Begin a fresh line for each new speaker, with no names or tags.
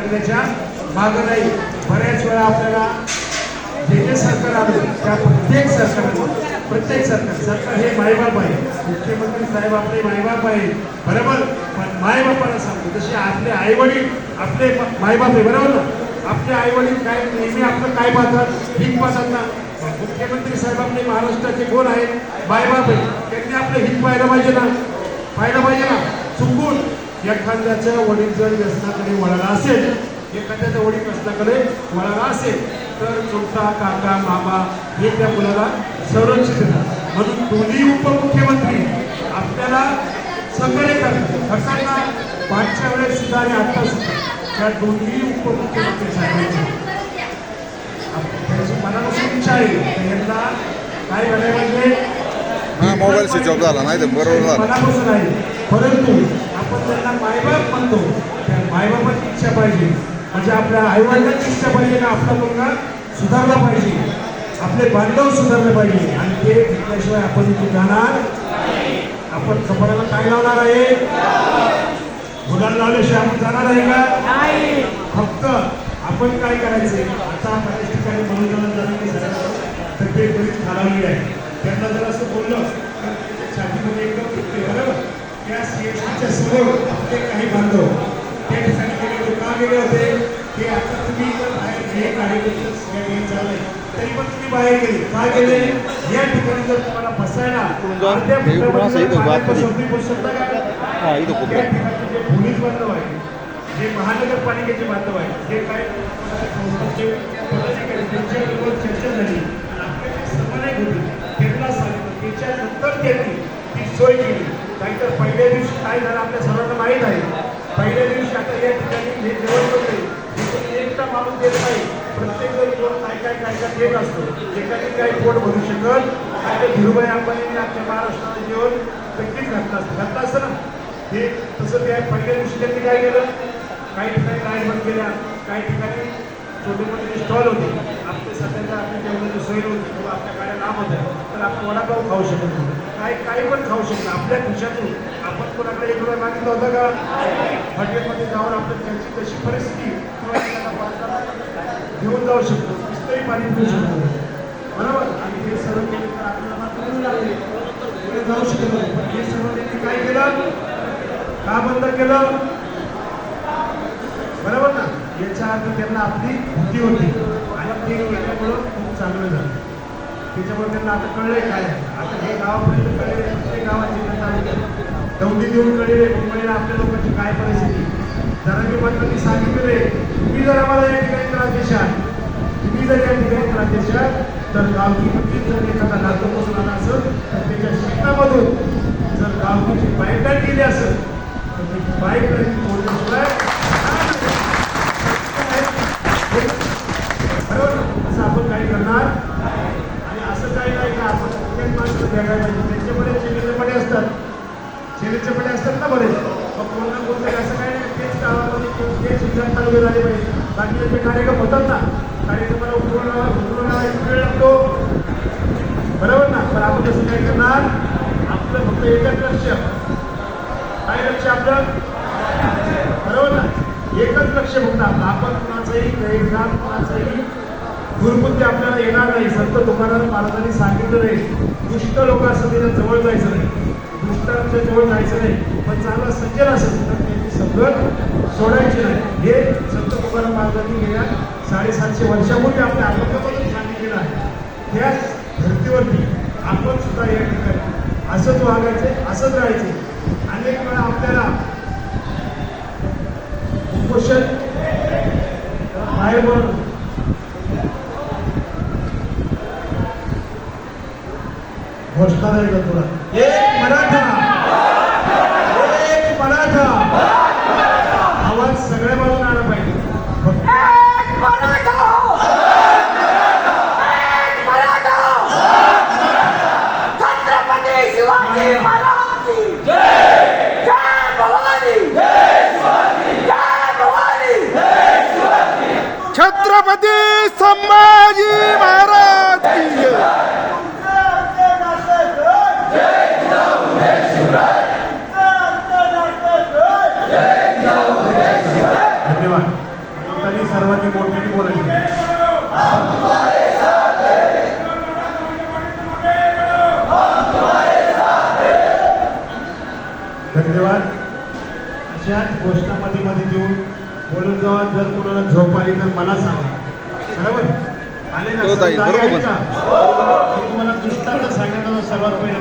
करण्याच्या मागं नाही. बऱ्याच वेळा आपल्याला जे जे सरकार आलं त्या प्रत्येक सरकार हे मायबाप आहे. मुख्यमंत्री साहेब आपले मायबाप आहे, बरोबर. पण मायबापाला सांगतो तसे आपले आईवडील आपले मायबाप आहे, बरोबर ना. आपले आईवडील काय नेहमी आपलं काय पाहतात, हित पाहतात ना. मुख्यमंत्री साहेब आपले महाराष्ट्राचे कोण आहेत, मायबाप आहे. त्यांनी आपलं हित पाहायला पाहिजे ना. चुकून एखाद्याचं वडील जर व्यसनाकडे वळाला असेल, एखाद्याचा वडील व्यसनाकडे वळाला असेल तर चुलता काका मामा हे त्या मुलाला संरक्षण देतात. म्हणून दोन्ही उपमुख्यमंत्री आपल्याला सहकार्य करतात. असताना मागच्या वेळेस सुद्धा आणि आता सुद्धा त्या दोन्ही उपमुख्यमंत्री साहेबांची मनापासून इच्छा आहे. यांना काय झालं म्हणजे
मोबाईल स्विच ऑफ झाला नाही तर बरोबर झालं.
मनापासून आहे, परंतु आपण त्यांना मायबाप म्हणतो. त्या मायबापाची इच्छा पाहिजे, म्हणजे आपल्या आईवडिलांची इच्छा पाहिजे ना आपला मुलगा सुधारला पाहिजे, आपले बांधव सुधारले पाहिजे. आणि ते घेतल्याशिवाय आपण इथे जाणार. आपण कपड्याला काय लावणार आहे, गुलाल लावल्याशिवाय आपण जाणार आहे का. फक्त आपण काय करायचंय, आता बऱ्याच ठिकाणी मनोरंजन तब्येत बरीच खालावली आहे. त्यांना जर असं बोललं तर छातीमध्ये एकदम दुखते, बरोबर. त्या सीएसटीच्या समोर आपले काही बांधव त्या ठिकाणी गेले होते. का गेले होते ते आता तुम्ही जर बाहेर हे कार्यक्रम चाललंय तरी पण तुम्ही बाहेर गेले, का गेले. या ठिकाणी जर तुम्हाला बसायला पोलीस बांधव आहे, जे महानगरपालिकेचे बांधव आहे, जे काय त्यांच्याबरोबर चर्चा झाली आपल्या समन्वय होती, त्यांना सांगितलं. त्याच्यानंतर त्यांनी ती सोय केली. नाहीतर पहिल्या दिवशी काय झालं आपल्या सर्वांना माहीत आहे. पहिल्या दिवशी आता या ठिकाणी हे जेवण होते एकटा माणूस देत नाही, प्रत्येक जण कोण काय देत असतो. एखादी काही पोट भरू शकत आणि धीरूभाई अंबानींनी आमच्या महाराष्ट्राला जेवण नक्कीच घातलं असतं ना. हे तसं त्या पहिल्या दिवशी त्यांनी काय केलं, काही ठिकाणी लाईट बंद केल्या, काही ठिकाणी छोटे मोठे स्टॉल होते. आपले सध्याच्या आपल्या जेवणाची सोय नव्हती किंवा आपल्या गाड्या लांब होत्या तर आपण वडापाव खाऊ शकत नाही, काही पण खाऊ शकतो. आपल्या खिशातून आपण कोणाकडे एक रुपया मागितला होता का. हॉटेलमध्ये जाऊन आपण त्यांची कशी परिस्थिती किंवा घेऊन जाऊ शकतो, नुसतंही पाणी पिऊ शकतो, बरोबर. आणि हे सर्व केले तर आपल्याला पुढे जाऊ शकत नाही. पण हे सर्व त्यांनी काय केलं, का बंद केलं, बरोबर ना. याच्या अर्थ त्यांना आपली भीती होती आणि ते केल्यामुळं खूप चांगलं झालं. त्याच्यामुळे त्यांना आता कळलंय काय. आता हे गावापर्यंत कळले, प्रत्येक गावाची जनता दौंडी देऊन कळले मुंबईला आपल्या लोकांची काय परिस्थिती. जरांगे पाटलांनी सांगितले, तुम्ही जर आम्हाला या ठिकाणी त्रास देशाल, तुम्ही जर या ठिकाणी त्रास देशाल तर गावकीमध्ये जर एखादा नातं बसून आला असेल तर त्याच्या शेतामधून जर गावकीची पाईपलाईन गेली असेल तर ती पाईपलाईन तोडल्याशिवाय असं आपण काही करणार. आणि असं काही नाही का आपण कुठल्याच माणसाला भेटायला पाहिजे. त्यांच्यामध्ये शेतीचे पडे असतात ना बरेच. मग कोणता कोणतरी असं काही नाही, तेच गावामध्ये तेच शिक्षण चालू झाले पाहिजे. बाकीचे कार्यक्रम होतात ना, कार्यक्रमाला उतरून वेळ लागतो, बरोबर ना. पण आपण कसं काय करणार, आपलं फक्त एकच लक्ष, काय लक्ष आपलं, बरोबर ना. एकच लक्ष फक्त आपलं. आपण कुणाचंही गैरगाम कुणाचंही दुर्बुद्धी आपल्याला येणार नाही. संत तुकाराम महाराजांनी सांगितलं नाही, दुष्ट लोक असं त्याच्या जवळ जायचं नाही, दुष्टांच्या जवळ जायचं नाही. पण चांगला सज्जन असेल तर त्याची संगत सोडायची नाही. हे संत तुकाराम महाराजांनी गेल्या 750 वर्षापूर्वी आपल्या अभंगामधून सांगितलेलं आहे. त्या धर्तीवरती आपण सुद्धा या ठिकाणी असंच वागायचे, असंच राहायचे. अनेक वेळा आपल्याला उपोषण बाहेर म्हणून घोषणा नाही का तुला, एक मराठा आवाज सगळ्या बाजून आला पाहिजे.
छत्रपती शिवाजी महाराज की जय, जय भवानी, जय शिवाजी, जय भवानी, जय शिवाजी.
छत्रपती संभाजी महाराज की जय.
धन्यवाद. हाताने सर्वांनी मोठ्याने बोलायचे. धन्यवाद. अशाच घोषणा मध्ये मध्ये देऊन बोलून जावा. जर कोणाला झोप आली तर मला सांगा. बरोबर आले ना?
हो ताई, बरोबर.
आहे का? मी तुम्हाला दृष्टांत सांगण्याचा सर्वात पहिले